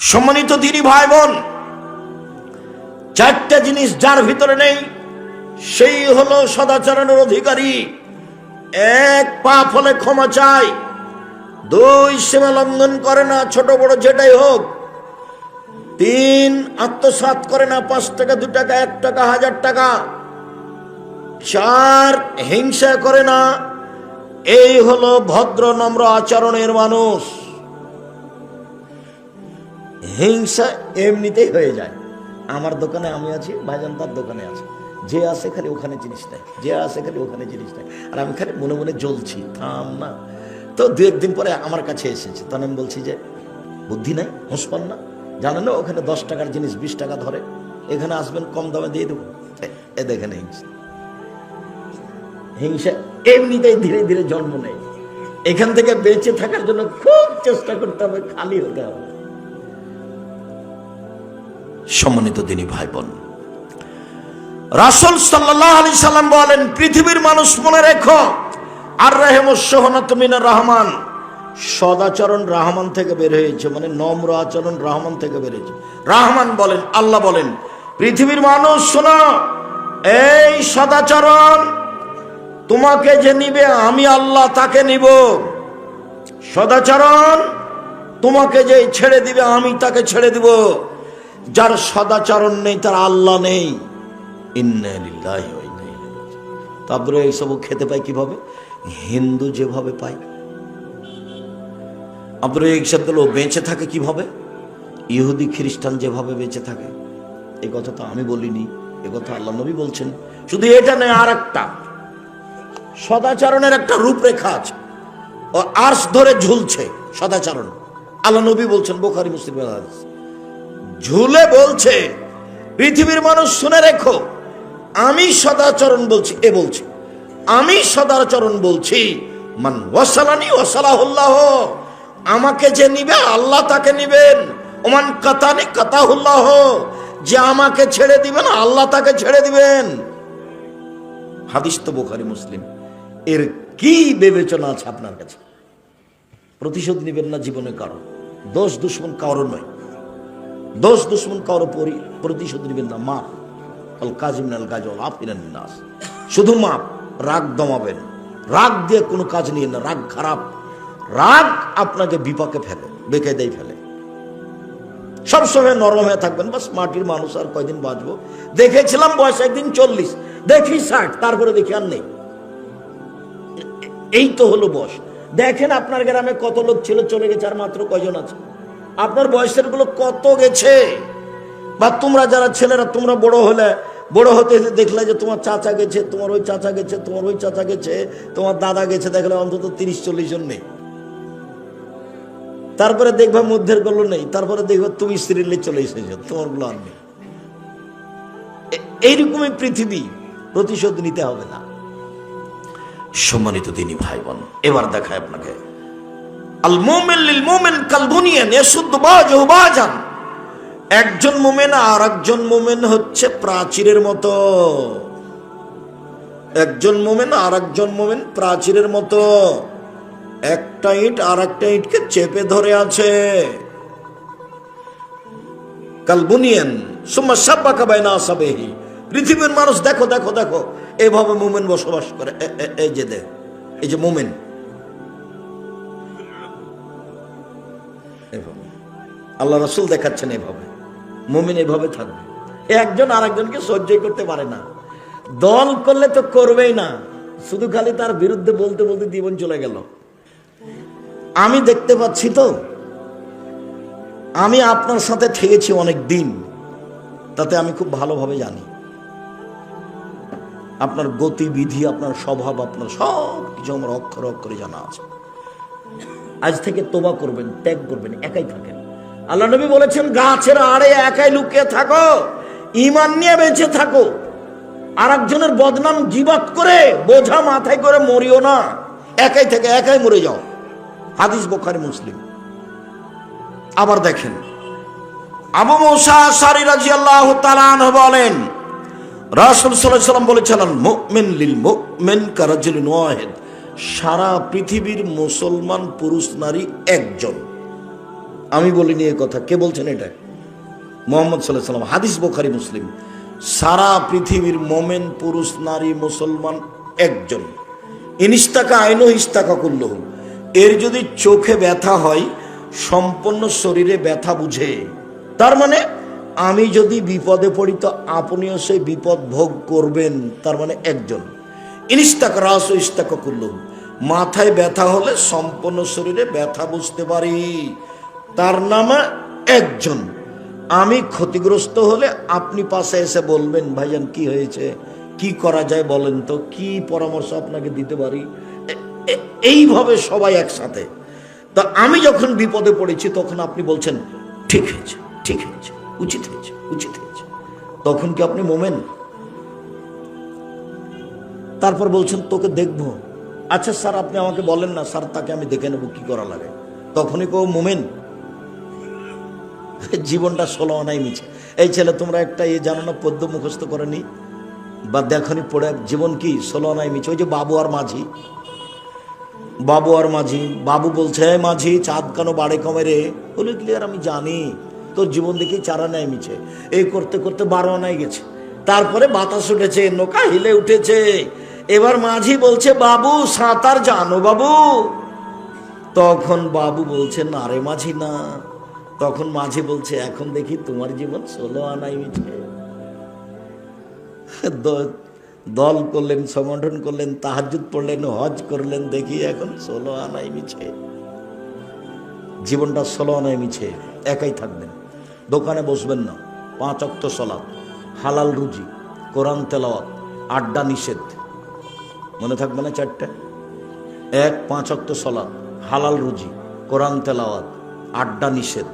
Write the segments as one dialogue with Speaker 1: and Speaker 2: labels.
Speaker 1: সম্মানিত দিনী ভাই বোন, চারটা জিনিস যার ভিতরে নেই সেই হলো সদাচরণের অধিকারী। এক, পাপ হলে ক্ষমা চায়। দুই, সীমা লঙ্ঘন করে না, ছোট বড় যেটাই হোক। তিন, আত্মসাৎ করে না, 5 টাকা 2 টাকা 1 টাকা 1000 টাকা। চার, হিংসা করে না। এই হলো ভদ্র নম্র আচরণের মানুষ। হিংসা এমনিতেই হয়ে যায়। আমার দোকানে আমি আছি, ভাইজান তার দোকানে আছে, যে আছে খালি ওখানে জিনিস নেয়, যে আছে খালি ওখানে জিনিস নেয়, আর আমি খালি মনে মনে জ্বলছি, থাম না। তো 2-1 দিন পরে আমার কাছে এসেছে, তখন আমি বলছি যে বুদ্ধি নাই, হুঁসপান না, জানেন না ওখানে 10 টাকার জিনিস 20 টাকা ধরে, এখানে আসবেন কম দামে দিয়ে দেবো। এ দেখেন হিংসা। হিংসা এমনিতেই ধীরে ধীরে জন্ম নেয়। এখান থেকে বেঁচে থাকার জন্য খুব চেষ্টা করতে হবে, খালি হতে হবে। সম্মানিত দিনী ভাই বোন, রাসূল সাল্লাল্লাহু আলাইহি সাল্লাম বলেন, পৃথিবীর মানুষ মনে রেখো, আর রাহিমুস সুহনাতু মিনার রহমান, সদাচরণ রহমান থেকে বের হয়েছে, মানে নম্র আচরণ রহমান থেকে বের হয়েছে। রহমান বলেন, আল্লাহ বলেন, পৃথিবীর মানুষ শোনো, এই সদাচরণ তোমাকে যে নিবে আমি আল্লাহ তাকে নিব। সদাচরণ তোমাকে যে ছেড়ে দিবে আমি তাকে ছেড়ে দিব। যার সদাচরণ নেই তার আল্লাহ নেই। ইন্না লিল্লাহি ওয়া ইন্না ইলাইহি রাজিউন। তারপরে এইসব খেতে পায় কিভাবে? হিন্দু যেভাবে পায়। আপনার এই শব্দগুলো বেঁচে থাকে কিভাবে? ইহুদি খ্রিস্টান যেভাবে বেঁচে থাকে। এই কথা তো আমি বলিনি, এ কথা আল্লাহ নবী বলছেন। শুধু এটা নয়, আর একটা সদাচরণের একটা রূপরেখা আছে, ও আরশ ধরে ঝুলছে সদাচরণ। আল্লাহ নবী বলছেন, বুখারী মুসলিমের হাদিস, ঝুলে বলছে, পৃথিবীর মানুষ শুনে রেখো, আমি সদাচরণ বলছি, এ বলছি আমি সদাচরণ বলছি, মান ওয়াসালানি ওয়াসালাহুল্লাহ, আমাকে যে নিবে আল্লাহ তাকে নিবেন। ওমান কাতানি কাতাহুল্লাহ, যে আমাকে ছেড়ে দিবেন আল্লাহ তাকে ছেড়ে দিবেন। হাদিস তো বুখারী মুসলিম। এর কি বিবেচনা আছে আপনার কাছে? প্রতিশোধ নিবেন না জীবনে কারো, দোষ দুশ্মন কারো নয়, দোষ দুশ্মন কারো প্রতিশোধ নিবেন না। মাপ, আল কাযিমিন আল গায়জ ওয়াল আফিনান নাস, শুধু মাপ। রাগ দমাবেন, রাগ দিয়ে কোনো কাজ নিয়ে না, রাগ খারাপ। রাগ আপনাকে বিপাকে ফেলে, বেকায়দায় ফেলে। সবসময় নরম হয়ে থাকবেন, বাস মাটির মানুষ, আর কয়দিন বাঁচবো। দেখেছিলাম বয়স একদিন 40, দেখি 60, তারপরে দেখি আর নেই। এই তো হলো বয়স। দেখেন আপনার গ্রামে কত লোক ছিল, চলে গেছে, আর মাত্র কয়জন আছে? আপনার বয়সের গুলো কত গেছে? বা তোমরা যারা ছেলেরা, তোমরা বড় হতে দেখলে যে তোমার চাচা গেছে, তোমার ওই চাচা গেছে, তোমার ওই চাচা গেছে, তোমার দাদা গেছে, দেখলে অন্তত 30-40 জন নেই। তারপরে দেখবা মধ্যের গুলো নেই, তারপরে দেখবা তুমি সিরিয়ালে চলে এসেছো, তোমার গুলো আর নেই। এইরকমই পৃথিবী, প্রতিশোধ নিতে হবে না। সম্মানিত দিনী ভাই বোন, এবার দেখায় আপনাকে, আল মুমিন লিল মুমিন কাল বুনিয়ান ইয়াসুদ্দু বাযুহু বাযান। একজন মুমিন আর একজন মুমিন হচ্ছে প্রাচীরের মতো। একজন মুমিন আর একজন মুমিন প্রাচীরের মতো, একটা ইট আর একটা ইটকে চেপে ধরে আছে। কাল বুনিয়ান সুম্মা শাব্বাকা বাইনা আসাবিহি। পৃথিবীর মানুষ দেখো দেখো দেখো, এভাবে মুমিন বসবাস করে। এই যে দেখ, এই যে মুমিন, এভাবে আল্লাহ রাসূল দেখাচ্ছেন, এভাবে মুমিন এভাবে থাকবে। একজন আরেকজনকে সহ্য করতে পারে না। দল করলে তো করবেই না, শুধু খালি তার বিরুদ্ধে বলতে বলতে জীবন চলে গেল। আমি দেখতে পাচ্ছি তো, আমি আপনার সাথে থেকেছি অনেক দিন, তাতে আমি খুব ভালোভাবে জানি আপনার গতিবিধি, আপনার স্বভাব, আপনার সব কিছু আমার অক্ষরে অক্ষরে জানা আছে। আজ থেকে তওবা করবেন, ত্যাগ করবেন, একাই থাকেন। আল্লাহ নবী বলেছেন, গাছের আড়ে একাই লুকিয়ে থাকো, ঈমান নিয়ে বেঁচে থাকো। আর একজনের বদনাম গীবত করে বোঝা মাথায় করে মরিও না, একাই থেকে একাই মরে যাও। হাদিস বুখারী মুসলিম। আবার দেখেন, আবু মুসা আশআরী রাদিয়াল্লাহু তাআলা আনহু বলেন, রাসূল সাল্লাল্লাহু আলাইহি ওয়াসাল্লাম বলেছিলেন, মুমিন লিল মুমিন কারাজুলিন ওয়াহিদ। সারা পৃথিবীর মুসলমান পুরুষ নারী একজন। আমি বলিনি এ কথা। কে বলছেন এটা? মুহাম্মদ সাল্লাল্লাহু আলাইহি ওয়াসাল্লাম। হাদিস বুখারী মুসলিম। সারা পৃথিবীর মোমেন পুরুষ নারী মুসলমান একজন, ইনিস্তাকা আইনো ইস্তাকা কুল্লুহু, এর যদি চোখে ব্যথা হয় সম্পূর্ণ শরীরে ব্যথা বুঝে। তার মানে আমি যদি বিপদে পড়ি তো আপনিও সেই বিপদ ভোগ করবেন, তার মানে একজন। ইনিস্তাকা রাস ইস্তাকা কুল্লুহু, মাথায় ব্যথা হলে সম্পূর্ণ শরীরে ব্যথা বুঝতে পারি, তার নামে একজন। আমি ক্ষতিগ্রস্ত হলে আপনি পাশে এসে বলবেন, ভাইজান কি হয়েছে, কি করা যায় বলেন তো, কি পরামর্শ আপনাকে দিতে পারি। এইভাবে সবাই একসাথে। তা আমি যখন বিপদে পড়েছি তখন আপনি বলছেন ঠিক হয়েছে, ঠিক হয়েছে, উচিত হয়েছে, উচিত হয়েছে, তখন কি আপনি মোমেন? তারপর বলছেন তোকে দেখবো। আচ্ছা স্যার আপনি আমাকে বলেন না, স্যার তাকে আমি দেখে নেবো কি করা লাগে, তখনই কেউ মোমেন? জীবনটা 16 আনাই মিছে। এই ছেলে তোমরা একটা জানো না, পদ্য মুখস্থ করেনি বা দেখনি পড়ে, জীবন কি 16 আনাই মিছে। ওই যে বাবু আর মাঝি, বাবু আর মাঝি, বাবু বলছে মাঝি চাঁদ কেন বাড়ে কমে রে, বলে ক্লিয়ার আমি জানি তোর জীবন দেখি 4 আনাই মিছে। এই করতে করতে 12 আনাই গেছে, তারপরে বাতাস উঠেছে, নৌকা হিলে উঠেছে। এবার মাঝি বলছে বাবু সাঁতার জানো বাবু? তখন বাবু বলছে না রে মাঝি না। তখন মাঝি বলছে এখন দেখি তোমার জীবন 16 আনাই মিছে। দল করলেন, সংগঠন করলেন, তাহাজ্জুদ পড়লেন, হজ করলেন, দেখি এখন 16 আনাই মিছে। জীবনটা 16 আনাই মিছে। একাই থাকবেন, দোকানে বসবেন না, 5 ওয়াক্ত সালাত, হালাল রুজি, কোরআন তেলাওয়াত, আড্ডা নিষেধ। মনে থাকবে না 4টা? 1 5 ওয়াক্ত সালাত, হালাল রুজি, কোরআন তেলাওয়াত, আড্ডা নিষেধ।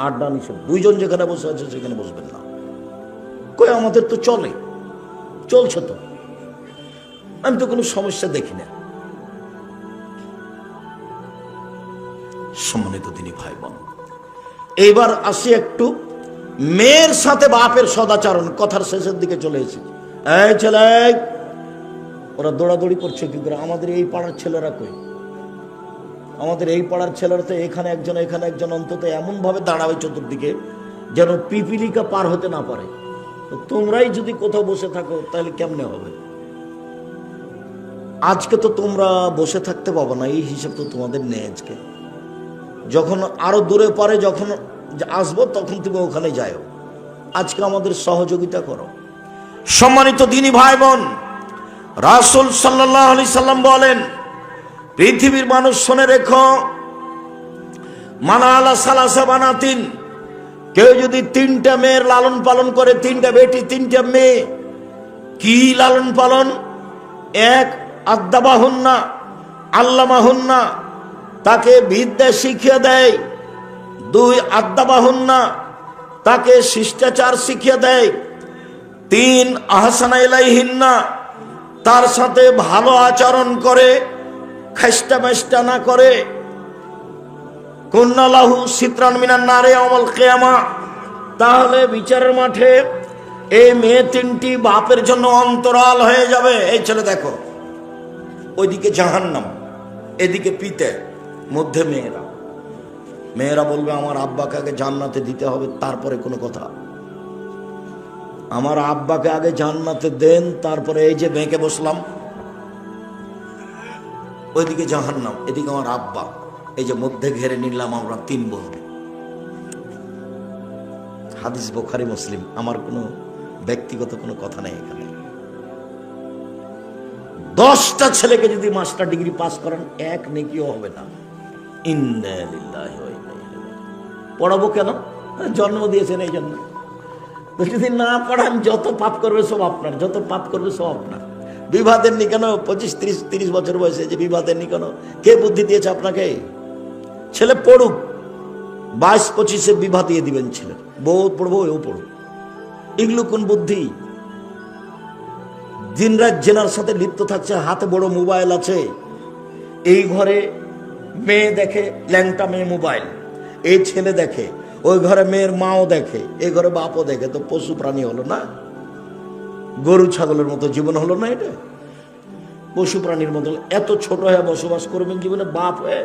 Speaker 1: আড্ডা নিষেধ। 2 জন যেখানে বসে আছে সেখানে বসবেন না। কই আমাদের তো চলে, চলছে তো, আমি তো কোনো সমস্যা দেখি না। সম্মানিত দিনী ভাই বোন, এইবার আসি একটু মেয়ের সাথে বাপের সদাচরণ। কথার শেষের দিকে চলে এসেছি। এই ছেলে, ওরা দৌড়াদৌড়ি করছে কি করে? আমাদের এই পাড়ার ছেলেরা কই? আমাদের এই পাড়ার ছেলেরা তো এখানে একজন এখানে একজন, অন্তত এমন ভাবে দাঁড়াবে চতুর্দিকে যেন পিপিলিকা পার হতে না পারে। তো তোমরাই যদি কোথাও বসে থাকো তাহলে কেমনে হবে? আজকে তো তোমরা বসে থাকতে পাবো না, এই হিসাব তো তোমাদের নেই। আজকে যখন আরো দূরে পারে যখন আসবো তখন তুমি ওখানে যাও। আজকে আমাদের সহযোগিতা করো। সম্মানিত দিনী ভাই বোন, রাসূল সাল্লাল্লাহু আলাইহি সাল্লাম বলেন, পৃথিবীর মানুষ শুনে রেখো, মানা আলা সালাসা বানাতিন, কেউ যদি 3টা মেয়ের লালন পালন করে, 3টা বেটি 3টা মেয়ে, কি লালন পালন? 1 আদ্দাবাহুন্না আল্লামাহুন্না, তাকে বিদ্যা শিখিয়ে দেয়। 2 আদ্দাবাহুন্না, তাকে শিষ্টাচার শিখিয়ে দেয়। 3 আহসানা ইলাইহিন্না, তার সাথে ভালো আচরণ করে, খাস্তা মাস্তা না করে। কুন্না লাহু সিতরান মিনান নারে ইয়াউমাল কিয়ামা, তাহলে বিচারের মাঠে এই মেয়ে 3টি বাপের জন্য অন্তরাল হয়ে যাবে। এই ছেলে দেখো, ওইদিকে জাহান্নাম, এদিকে পিতে, মধ্যে মেয়েরা। মেয়েরা বলবে আমার আব্বাকে আগে জান্নাতে দিতে হবে, তারপরে কোনো কথা। আমার আব্বাকে আগে জান্নাতে দেন, তারপরে এই যে বেঁকে বসলাম, ওইদিকে জাহান্নাম, এদিকে আমার আব্বা। এই যে মধ্যে ঘেরে নিলাম আমরা 3 বোন। হাদিস বুখারী মুসলিম। আমার কোনো ব্যক্তিগত কোনো কথা নেই এখানে। 10টা ছেলেকে যদি মাস্টার ডিগ্রি পাস করেন 1 নেকিও হবে না। ইন্না লিল্লাহি ওয়া ইন্না ইলাইহি রাজিউন। পড়াবো কেন? জন্ম দিয়েছেন এই জন্য। তো যদি না পড়ান, যত পাপ করবে সব আপনার, যত পাপ করবে সব আপনার। বিবাহ দেননি কেন? 25-30 বছর বয়সে যে বিবাহ দেননি কেন? কে বুদ্ধি দিয়েছে আপনাকে? ছেলে পড়ুক, 22-25-এ বিবাহ দিয়ে দিবেন ছেলের। বউ পড়বো, এও পড়ুক। এগুলো কোন বুদ্ধি? দিনরাত জেনার সাথে লিপ্ত থাকছে, হাতে বড় মোবাইল আছে। এই ঘরে মেয়ে দেখে, ল্যাংটা মেয়ে মোবাইল, এই ছেলে দেখে, ওই ঘরে মেয়ের মাও দেখে, এই ঘরে বাপও দেখে। তো পশু প্রাণী হলো না? গরু ছাগলের মতো জীবন হলো না? এটা পশু প্রাণীর মতো। এত ছোট হয়ে বসবাস করবেন জীবনে, বাপ হয়ে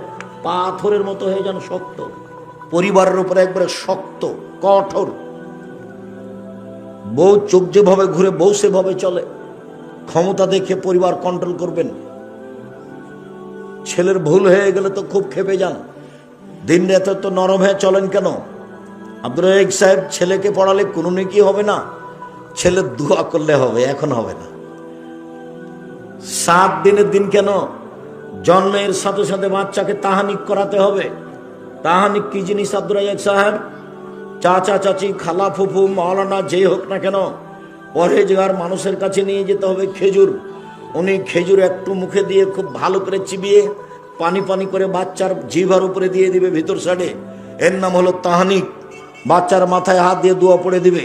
Speaker 1: পাথরের মতো হয়ে যান শক্ত। পরিবারের উপরে একবারে শক্ত কঠোর। বউ চোখ যেভাবে ঘুরে বউ সেভাবে চলে, ক্ষমতা দেখে পরিবার কন্ট্রোল করবেন। ছেলের ভুল হয়ে গেলে তো খুব খেপে যান, দিন রাতে তো নরম হয়ে চলেন কেন? আব্দুর রাজ্জাক সাহেব, ছেলেকে পড়ালে কোনো নেকি হবে না, ছেলে দোয়া করলে হবে, এখন হবে না। 7 দিনের দিন কেন? জন্মের সাথে সাথে বাচ্চাকে তাহানিক করাতে হবে। তাহানিক কি জিনিস আব্দুর রাজ্জাক সাহেব? চাচা চাচি, খালা ফুফু, মাওলানা যেই হোক না কেন, পরহেজগার মানুষের কাছে নিয়ে যেতে হবে খেজুর। উনি খেজুর একটু মুখে দিয়ে খুব ভালো করে চিবিয়ে পানি পানি করে বাচ্চার জিভার উপরে দিয়ে দিবে ভিতর সাইডে। এর নাম হলো তাহানিক। বাচ্চার মাথায় হাত দিয়ে দোয়া পড়ে দিবে,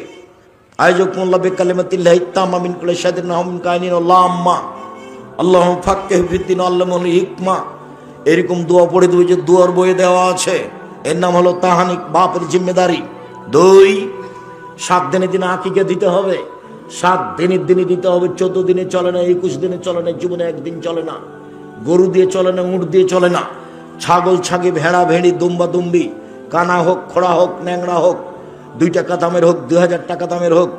Speaker 1: আয়োজক মোল্লা বেকালিমাতিল্লাহি তামামিন কুল্লি শাইতানিন হামিন কাইনিন আল্লাহুম্মা আল্লাহুম্মা ফাক্কিহু ফিদ্দিন আল্লামহুল হিকমা। এরকম দোয়া পড়ে দিবে, যে দোয়ার বইয়ে দেওয়া আছে। এর নাম হলো তাহানিক, বাপের জিম্মেদারি। 2, 7 দিনের দিন আকিকা দিতে হবে। 7 দিনের দিনই দিতে হবে, 14 দিনে চলে না, 21 দিনে চলে না, জীবনে একদিন চলে না। গরু দিয়ে চলে না, উট দিয়ে চলে না, ছাগল ছাগি, ভেড়া ভেড়ি, দুম্বা দুম্বি, কানা হোক, খোড়া হোক, ন্যাংরা হোক, 2 টাকা দামের হোক, 2000 টাকা দামের হোক,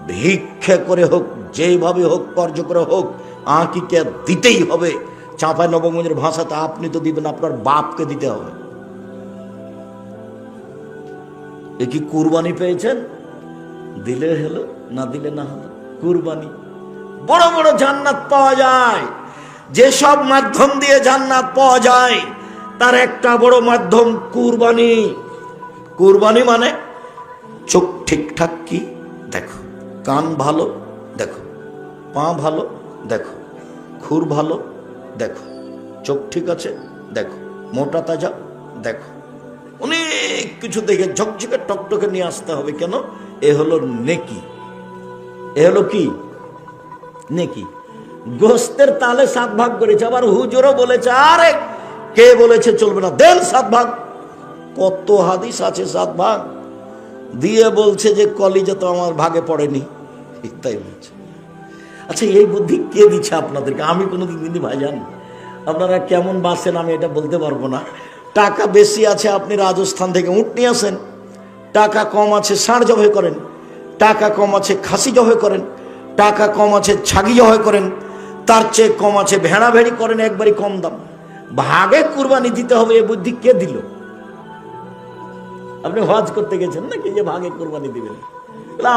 Speaker 1: ভিক্ষে করে হোক, যেভাবে হোক, কর্য করে হোক, আকিকা দিতেই হবে। চাঁপাই নবগঞ্জের ভাষাতে আপনি তো দিবেন, আপনার বাপকে দিতে হবে। এ কি কুরবানি পেয়েছেন? দিলে হলো, না দিলে না হলো। কুরবানি। বড় বড় জান্নাত পাওয়া যায়, যেসব মাধ্যম দিয়ে জান্নাত পাওয়া যায় তার একটা বড় মাধ্যম কুরবানি। কুরবানি মানে চোখ ঠিকঠাক কি দেখো, কান ভালো দেখো, পা ভালো দেখো, খুর ভালো দেখো, চোখ ঠিক আছে দেখো, মোটা তাজা দেখো, অনেক কিছু দেখে ঝকঝকে টকটকে নিয়ে আসতে হবে। কেন? এ হলো নেকি। এ হলো কি? নেকি। গোস্তের তালে 7 ভাগ করেছে, আবার হুজুরও বলেছে, আরে কে বলেছে চলবে না, দেন 7 ভাগ। কত হাদিস আছে 7 ভাগ দিয়ে বলছে যে কলিজা তো আমার ভাগে পড়েনি, তাই বলছে। আচ্ছা, এই বুদ্ধি কে দিচ্ছে আপনাদেরকে? আমি কোনোদিন দিনই ভাইজান, আপনারা কেমন বাঁচেন আমি এটা বলতে পারবো না। টাকা বেশি আছে, আপনি রাজস্থান থেকে উট নিয়ে আসেন। টাকা কম আছে, ষাঁড় জবাই করেন। টাকা কম আছে, খাসি জবাই করেন। টাকা কম আছে, ছাগি জবাই করেন। তার চেয়ে কম আছে, ভেড়া ভেড়ি করেন, একবারই কম দাম। ভাগে কুরবানি দিতে হবে, এই বুদ্ধি কে দিল? আপনি হজ করতে গেছেন নাকি যে ভাগে কুরবানি দিবেন?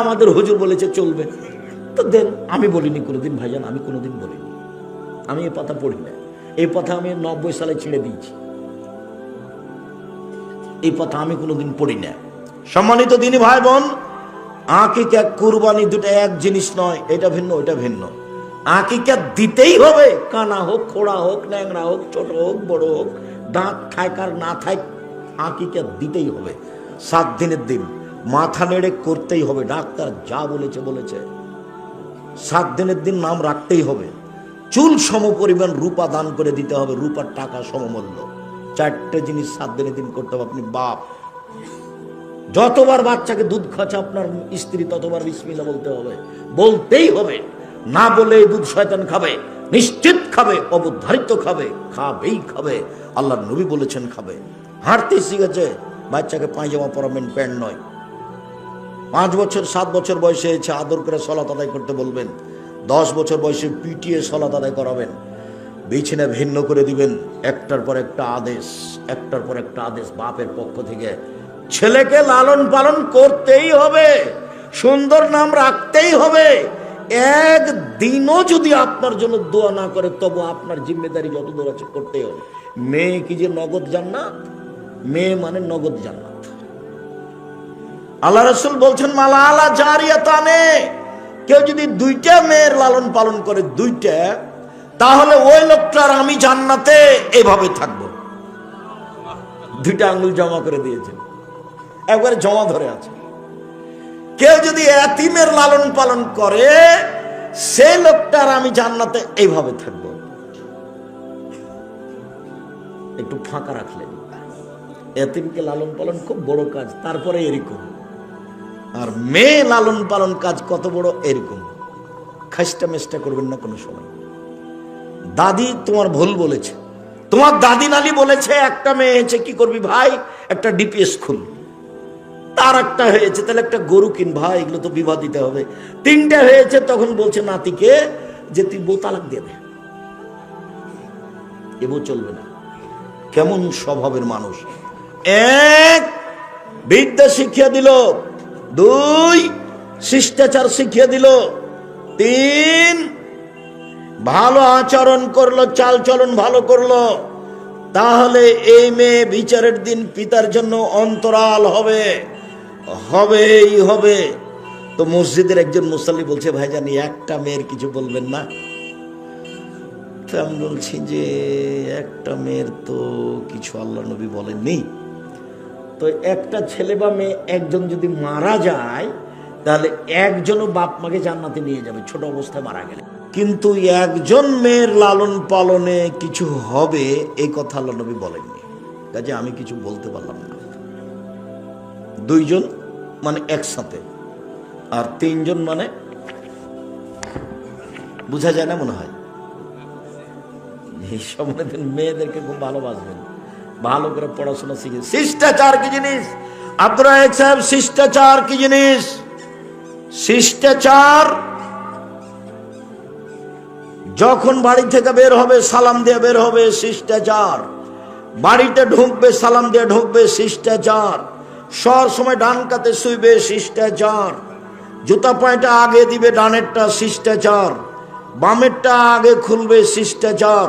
Speaker 1: আমাদের হুজুর বলেছে চলবে, তো দেন। আমি বলিনি কোনোদিন ভাইজান, আমি কোনোদিন বলিনি, আমি এই কথা পড়ি না। এই কথা আমি 90 সালে ছেড়ে দিয়েছি, এই কথা আমি কোনোদিন পড়ি না। সম্মানিত দিনী ভাই বোন, আকিকা কুরবানি দুটো এক জিনিস নয়, এটা ভিন্ন ওইটা ভিন্ন। আকিকা দিতেই হবে, কানা হোক, খোড়া হোক, ন্যাংরা হোক, ছোট হোক, বড় হোক, দাঁত থাক আর না থাক, আকিকা দিতেই হবে। 7 দিনের দিন মাথা নেড়ে করতেই হবে, ডাক্তার যা বলেছে বলেছে। 7 দিনের দিন নাম রাখতেই হবে। চুল সম পরিমাণ রূপা দান করে দিতে হবে, রূপার টাকা সমমূল্য। 4টে জিনিস 7 দিনের দিন করতে হবে। আপনি বাপ, যতবার বাচ্চাকে দুধ খাচ্ছে আপনার স্ত্রী, ততবার বিসমিল্লাহ বলতে হবে, বলতেই হবে। না বলে দুধ শয়তান খাবে, নিশ্চিত খাবে, অবধারিত খাবে, খাবেই খাবে। আল্লাহর নবী বলেছেন খাবে। হাঁটতে শিখেছে, বাচ্চাকে পায়জামা পরাবেন, প্যান্ট নয়। 5 বছর 7 বছর বয়সে এসে আদর করে সলাত আদায় করতে বলবেন। 10 বছর বয়সে পিটিয়ে সলাত আদায় করাবেন। বিছানা ভিন্ন করে দিবেন। একটার পর একটা আদেশ, একটার পর একটা আদেশ বাপের পক্ষ থেকে। ছেলেকে লালন পালন করতেই হবে, সুন্দর নাম রাখতেই হবে। একদিনও যদি আপনার জন্য দোয়া না করে, তবু আপনার জিম্মেদারি যত দূর আছে করতেই হবে। মেয়ে কি যে নগদ জান্নাত? মেয়ে মানে নগদ জান্নাত। আল্লাহ রাসূল বলছেন, মালা আলা জারিয়াতানে, কেউ যদি 2টা মেয়ের লালন পালন করে, 2টা, তাহলে ওই লোকটার আমি জান্নাতে এভাবে থাকবো। 2টা আঙ্গুল জমা করে দিয়েছেন, একবারে জমা ধরে আছে। কেউ যদি এতিমের লালন পালন করে, সেই লোকটার আমি জান্নাতে এইভাবে থাকবো। একটু ফাঁকা রাখলেন। এতিমকে লালন পালন খুব বড় কাজ, তারপরে এরকম। আর মেয়ে লালন পালন কাজ কত বড়, এরকম। খাস্টা মেস্টা করবেন না কোনো সময়। দাদি তোমার ভুল বলেছে, তোমার দাদি নানি বলেছে একটা মেয়ে হয়েছে, কি করবি ভাই? একটা ডিপিএস খুল। তার একটা হয়েছে, তাহলে একটা গরু কিন ভাই, এগুলো তো বিবাহ দিতে হবে। তিনটা হয়েছে, তখন বলছে নাতিকে যে তুই বউ তালাক দিয়ে দে, এ বউ চলবে না। কেমন স্বভাবের মানুষ! এক, বিদ্যা শিখিয়ে দিল। দুই, শিষ্টাচার শিখিয়ে দিল। তিন, ভালো আচরণ করলো, চাল চলন ভালো করলো। তাহলে এই মেয়ে বিচারের দিন পিতার জন্য অন্তরাল হবে, হবেই হবে। তো মসজিদের একজন মুসাল্লি বলছে, ভাইজান একটা মেয়ের কিছু বলবেন না? তো আমি বলছি যে একটা মেয়ের তো কিছু আল্লাহ নবী বলেননি। তো একটা ছেলে বা মেয়ে একজন যদি মারা যায়, তাহলে একজনও বাপ মাকে জান্নাতে নিয়ে যাবে ছোট অবস্থায় মারা গেলে। কিন্তু একজন মেয়ের লালন পালনে কিছু হবে, এই কথা আল্লাহ নবী বলেননি। কাজে আমি কিছু বলতে পারলাম না। দুইজন মানে একসাথে, আর তিনজন মানে বোঝা যায় না মনে হয়। এই সময় মেয়েদেরকে খুব ভালোবাসবেন, ভালো করে পড়াশোনা শিখে। শিষ্টাচার কি জিনিস? আব্দুর রাজ্জাক সাহেব, শিষ্টাচার কি জিনিস? শিষ্টাচার যখন বাড়ি থেকে বের হবে সালাম দিয়ে বের হবে, শিষ্টাচার। বাড়িতে ঢুকবে সালাম দিয়ে ঢুকবে, শিষ্টাচার। সব সময় ডান কাতে শুইবে, শিষ্টাচার। জুতা পায়টা আগে দিবে ডানেরটা, শিষ্টাচার। বামেরটা আগে খুলবে, শিষ্টাচার।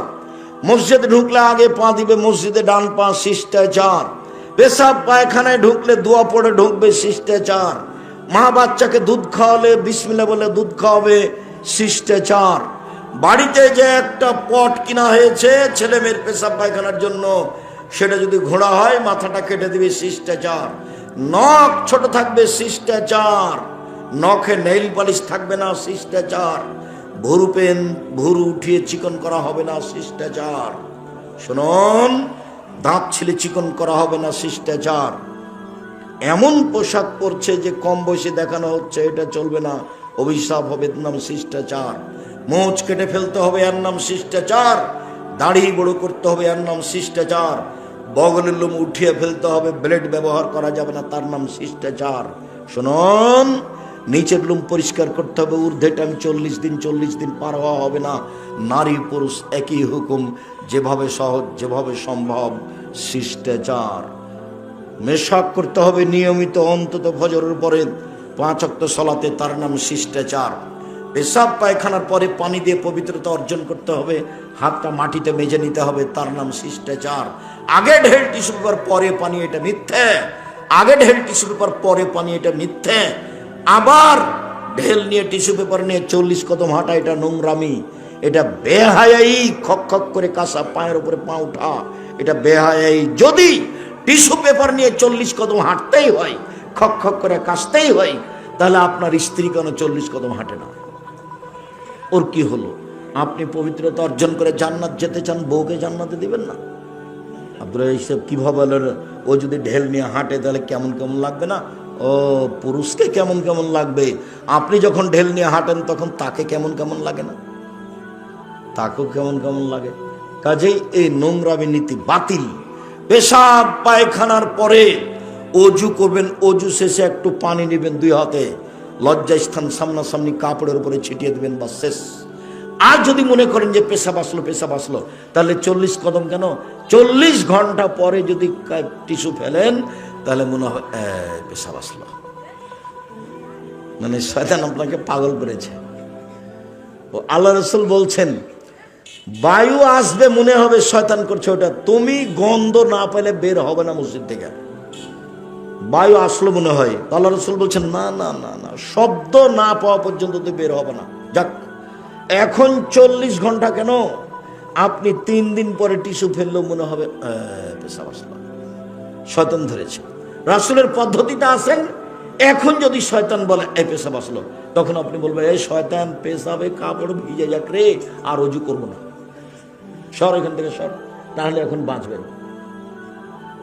Speaker 1: মসজিদে ঢুকলে আগে পা দিবে মসজিদে ডান পা, শিষ্টাচার। পেশাব পায়খানায় ঢুকলে দোয়া পড়ে ঢুকবে, শিষ্টাচার। মা বাচ্চাকে দুধ খাওয়ালে বিসমিল্লাহ বলে দুধ খাওয়াবে, শিষ্টাচার। বাড়িতে যে একটা পট কিনা হয়েছে ছেলে মেয়ের পেশাব পায়খানার জন্য, সেটা যদি ঘোড়া হয় মাথাটা কেটে দিবে, শিষ্টাচার। নখ ছোট থাকবে, শিষ্টাচার। নখে নেইল পালিশ থাকবে না, শিষ্টাচার। ভুরু উঠিয়ে চিকন করা হবে না, শিষ্টাচার। শুনুন, দাঁত ছিলে চিকন করা হবে না, শিষ্টাচার। এমন পোশাক পরছে যে কম বয়সে দেখানো হচ্ছে, এটা চলবে না, অভিশাপ হবে, নাম শিষ্টাচার। মোচ কেটে ফেলতে হবে, এর নাম শিষ্টাচার। দাড়ি বড় করতে হবে, এর নাম শিষ্টাচার। বগলের লোম উঠিয়ে ফেলতে হবে, ব্লেড ব্যবহার করা যাবে না, তার নাম শিষ্টাচার। শুনুন, নিচের লোম পরিষ্কার করতে হবে, ঊর্ধ্বে টান 40 দিন পার হওয়া হবে না। নারী পুরুষ একই হুকুম, যেভাবে সহজ যেভাবে সম্ভব, শিষ্টাচার। মেশাক করতে হবে নিয়মিত, অন্তত ফজরের পরে 5 ওয়াক্ত সালাতে, তার নাম শিষ্টাচার। পেশাব পায়খানার পরে পানি দিয়ে পবিত্রতা অর্জন করতে হবে, হাতটা মাটিতে মেজে নিতে হবে, তার নাম শিষ্টাচার। আগে ঢেল টিস্যু পেপার পরে পানি, এটা মিথ্যে। আগে ঢেল টিস্যু পেপার পরে পানি, এটা মিথ্যে। আবার ঢেল নিয়ে টিস্যু পেপার নিয়ে 40 কদম হাঁটা, এটা নোংরামি, এটা বেহায়াই। খক খক করে কাঁসা পায়ের উপরে পা উঠা, এটা বেহায়াই। যদি টিস্যু পেপার নিয়ে 40 কদম হাঁটতেই হয়, খক খক করে কাশতেই হয়, তাহলে আপনার স্ত্রী কেন 40 কদম হাঁটে না? ওর কি হলো? আপনি পবিত্রতা অর্জন করে জান্নাত যেতে চান, বউকে জান্নাতে দিবেন না? আব্দুল রাজ্জাক কিভাবে বলেন, ও যদি ঢেল নিয়ে হাঁটে তাহলে কেমন কেমন লাগবে না? ও পুরুষকে কেমন কেমন লাগবে? আপনি যখন ঢেল নিয়ে হাঁটেন তখন তাকে কেমন কেমন লাগে না? তাকেও কেমন কেমন লাগে। কাজেই এই নোংরামি নীতি বাতিল। পেশাব পায়খানার পরে অজু করবেন, অজু শেষে একটু পানি নেবেন 2 হাতে, লজ্জাস্থান সামনাসামনি কাপড়ের উপরে ছিটিয়ে দেবেন, বা শেষ। আর যদি মনে করেন যে পেশাব আসলো, তাহলে 40 কদম কেন, 40 ঘন্টা পরে যদি টিস্যু ফেলেন, তাহলে মনে হয় পেশাব আসলো। মানে শয়তান আপনাকে পাগল করেছে। ও আল্লাহ রাসূল বলছেন, বায়ু আসবে মনে হবে শয়তান করছে ওটা, তুমি গন্ধ না পেলে বের হবে না মসজিদ থেকে। বায়ু আসলো মনে হয়, আল্লাহ রাসূল বলছেন না না না না, শব্দ না পাওয়া পর্যন্ত তো বের হবে না। যাক, এখন 40 ঘন্টা কেন, আপনি 3 দিন পরে টিস্যু ফেললেও মনে হবে পেশাব আসলো, শয়তান ধরেছে। রাসূলের পদ্ধতিটা আছেন। এখন যদি শয়তান বলে এই পেশাব আসলো, তখন আপনি বলবেন এই শয়তান, পেশাবে কাপড় ভিজে যাক রে, আর অজু করবো না, সর এখান থেকে সর, তাহলে এখন বাঁচবেন।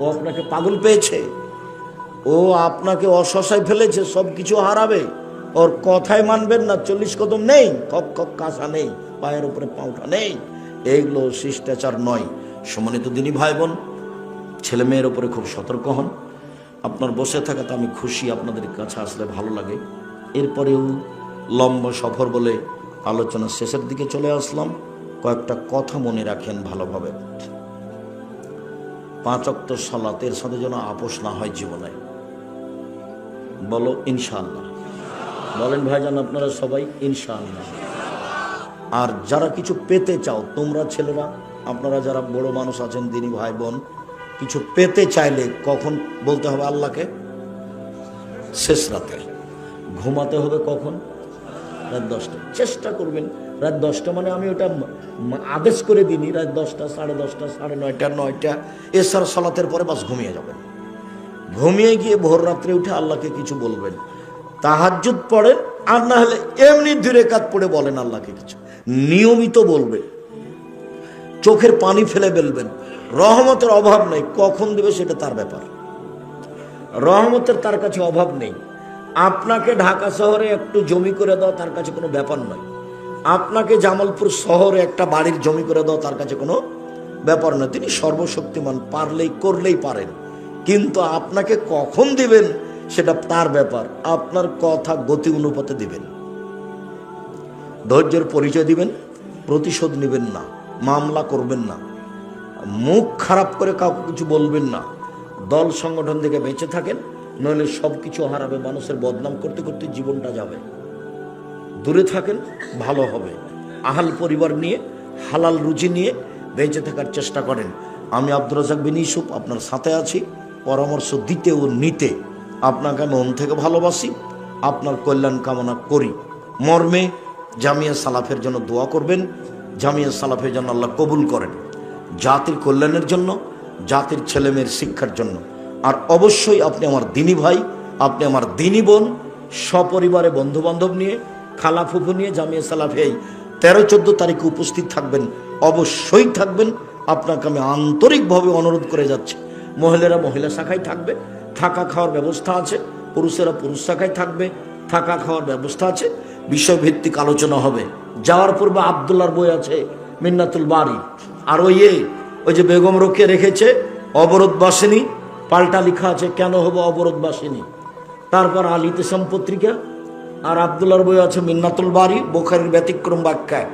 Speaker 1: ও আপনাকে পাগল পেয়েছে, ও আপনাকে অশাসায় ফেলেছে, সব কিছু হারাবে, ওর কথাই মানবেন না। 40 কদম নেই, খক খক কাঁসা নেই, পায়ের উপরে পাউঠা নেই, এইগুলো শিষ্টাচার নয়। সম্মানিত দিনী ভাই বোন, ছেলে মেয়ের উপরে খুব সতর্ক হন। আপনার বসে থাকাতে আমি খুশি, আপনাদের কাছে আসলে ভালো লাগে। এরপরেও লম্বা সফর বলে আলোচনা শেষের দিকে চলে আসলাম। কয়েকটা কথা মনে রাখেন ভালোভাবে। 5 ওয়াক্ত সালাতের সাথে যেন আপোষ না হয় জীবনে। বলো ইনশাআল্লাহ। বলেন ভাইজান আপনারা সবাই ইনশাআল্লাহ। আর যারা কিছু পেতে চাও, তোমরা ছেলেরা, আপনারা যারা বড় মানুষ আছেন, দিনী ভাই বোন, কিছু পেতে চাইলে কখন বলতে হবে আল্লাহকে? শেষ রাতে। ঘুমাতে হবে কখন? রাত 10টা। চেষ্টা করবেন রাত 10টা, মানে আমি ওটা আদেশ করে দিইনি। রাত 10টা, 10:30, 9:30, 9টা এছাড়া সালাতের পরে বাস ঘুমিয়ে যাবেন। ঘুমিয়ে গিয়ে ভোর রাত্রে উঠে আল্লাহকে কিছু বলবেন। তাহাজ্জুদ পড়েন, আর না হলে এমনি 2 রাকাত পড়ে বলেন আল্লাহকে কিছু। নিয়মিত বলবেন, চোখের পানি ফেলে বলবেন। রহমতের অভাব নেই, কখন দেবে সেটা তার ব্যাপার। রহমতের তার কাছে অভাব নেই। আপনাকে ঢাকা শহরে একটু জমি করে দাও তার কাছে কোনো ব্যাপার নয়। আপনাকে জামালপুর শহরে একটা বাড়ির জমি করে দাও তার কাছে কোনো ব্যাপার নয়। তিনি সর্বশক্তিমান, পারলেই করলেই পারেন। কিন্তু আপনাকে কখন দিবেন সেটা তার ব্যাপার। আপনার কথা গতি অনুপাতে দিবেন, ধৈর্যের পরিচয় দিবেন, প্রতিশোধ নেবেন না, মামলা করবেন না, মুখ খারাপ করে কাউকে কিছু বলবেন না। দল সংগঠন থেকে বেঁচে থাকেন, নইলে সব কিছু হারাবে। মানুষের বদনাম করতে করতে জীবনটা যাবে। দূরে থাকেন, ভালো হবে। আহাল পরিবার নিয়ে, হালাল রুজি নিয়ে বেঁচে থাকার চেষ্টা করেন। আমি আব্দুর রাজ্জাক বিন ইউসুফ আপনার সাথে আছি। পরামর্শ দিতে ও নিতে আপনাকে মন থেকে ভালোবাসি, আপনার কল্যাণ কামনা করি। মর্মে জামিয়া সালাফের জন্য দোয়া করবেন। জামিয়া সালাফের জন্য আল্লাহ কবুল করেন, জাতির কল্যাণের জন্য, জাতির ছেলেমেয়ের শিক্ষার জন্য। আর অবশ্যই আপনি আমার দিনী ভাই, আপনি আমার দিনী বোন, সপরিবারে বন্ধুবান্ধব নিয়ে, খালা ফুফু নিয়ে জামিয়া সালাফে 13-14 তারিখে উপস্থিত থাকবেন। অবশ্যই থাকবেন। আপনাকে আমি আন্তরিকভাবে অনুরোধ করে যাচ্ছি। মহিলারা মহিলা শাখায় থাকবে, থাকা খাওয়ার ব্যবস্থা আছে। পুরুষেরা পুরুষ শাখায় থাকবে, থাকা খাওয়ার ব্যবস্থা আছে। বিষয়ভিত্তিক আলোচনা হবে। যাওয়ার পূর্বে আব্দুল্লাহর বই আছে, মিন্নাতুল বাড়ি। আর ওই যে বেগম রোকে রেখেছে অবরোধবাসিনী, পাল্টা লেখা আছে কেন হবো অবরোধবাসিনী। তারপর আল ইতিসাম পত্রিকা। আর আব্দুল্লাহর বই আছে মিন্নাতুল বাড়ি, বুখারীর ব্যতিক্রম ব্যাখ্যায়।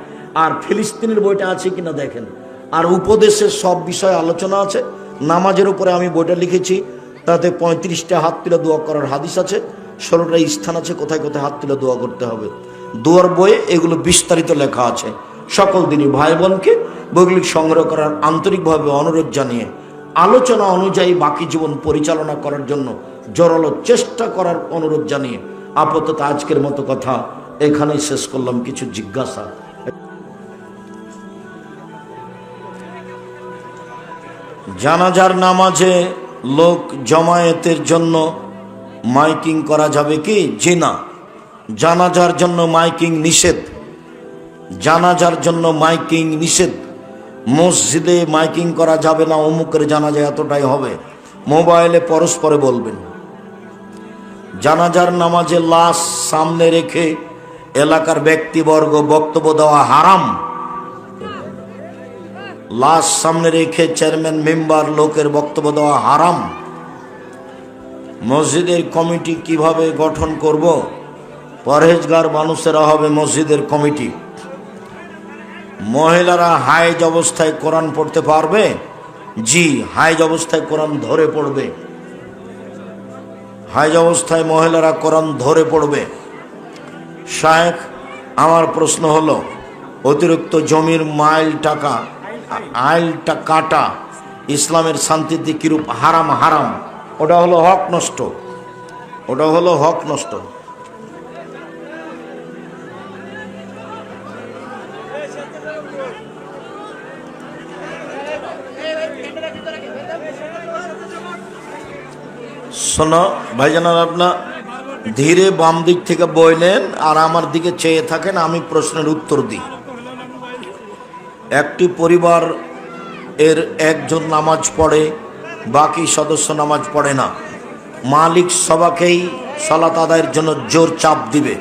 Speaker 1: আর ফিলিস্তিনের বইটা আছে কিনা দেখেন। আর উপদেশের সব বিষয়ে আলোচনা আছে। নামাজের উপরে আমি বইটা লিখেছি, তাতে 35টা হাত তুলে দোয়া করার হাদিস আছে, 16টা স্থান আছে কোথায় কোথায় হাত তুলে দোয়া করতে হবে। দোয়ার বইয়ে এগুলো বিস্তারিত লেখা আছে। সকল দিনই ভাই বোনকে বইগুলি সংগ্রহ করার আন্তরিকভাবে অনুরোধ জানিয়ে আলোচনা অনুযায়ী বাকি জীবন পরিচালনা করার জন্য জোরালো চেষ্টা করার অনুরোধ জানিয়ে আপাতত আজকের মতো কথা এখানেই শেষ করলাম। কিছু জিজ্ঞাসা। জানাজার নামাজে লোক জমায়েতের জন্য মাইকিং করা যাবে কি? জি না, জানাজার জন্য মাইকিং নিষেধ। জানাজার জন্য মাইকিং নিষেধ। মসজিদে মাইকিং করা যাবে না, অমুকের জানাজা এতটাই হবে। মোবাইলে পরস্পরে বলবেন। জানাজার নামাজে লাশ সামনে রেখে এলাকার ব্যক্তিবর্গ বক্তব্য দেওয়া হারাম। লাশ সামনে রেখে চেয়ারম্যান মেম্বার লোকের বক্তব্য দেওয়া হারাম। মসজিদের কমিটি কিভাবে গঠন করব? পরহেজগার মানুষেরা হবে মসজিদের কমিটি। মহিলারা হাইজ অবস্থায় কোরআন পড়তে পারবে? জি, হাইজ অবস্থায় কোরআন ধরে পড়বে। হাইজ অবস্থায় মহিলারা কোরআন ধরে পড়বে। শায়েখ, আমার প্রশ্ন হলো, অতিরিক্ত জমির আইলটা কাটা ইসলামের শান্তিতে কিরূপ? হারাম। হারাম, ওটা হলো হক নষ্ট। ওটা হলো হক নষ্ট। শোনো ভাইজানার, আপনার ধীরে বাম দিক থেকে বই নেন আর আমার দিকে চেয়ে থাকেন, আমি প্রশ্নের উত্তর দিই। একটি পরিবার এর একজন নামাজ পড়ে, বাকি সদস্য নামাজ পড়ে না। মালিক সবাকেই সালাত আদায়ের জন্য জোর চাপ দিবে।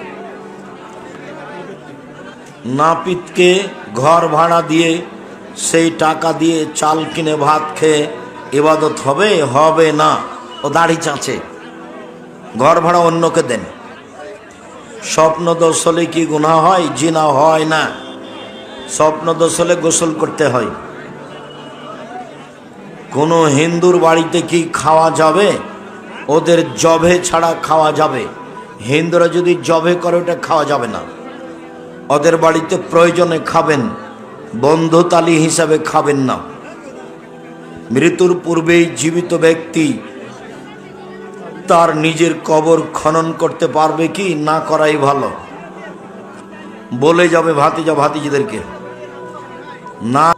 Speaker 1: নাপিতকে ঘর ভাড়া দিয়ে সেই টাকা দিয়ে চাল কিনে ভাত খেয়ে ইবাদত হবে? হবে না। ও দাড়ি চাঁচে, ঘর ভাড়া অন্যকে দেন। স্বপ্ন দোষ হলে কি গুনাহ হয়? জিনা হয় না। স্বপ্ন দোষ হলে গোসল করতে হয়। কোনো হিন্দুর বাড়িতে কি খাওয়া যাবে? ওদের জবে ছাড়া খাওয়া যাবে। হিন্দুরা যদি জবে করে ওটা খাওয়া যাবে না। ওদের বাড়িতে প্রয়োজনে খাবেন, বন্ধুতালি হিসাবে খাবেন না। মৃত্যুর পূর্বেই জীবিত ব্যক্তি তার নিজের কবর খনন করতে পারবে কি? না করাই ভালো। বলে যাবে ভাতিজা ভাতিজিদেরকে, না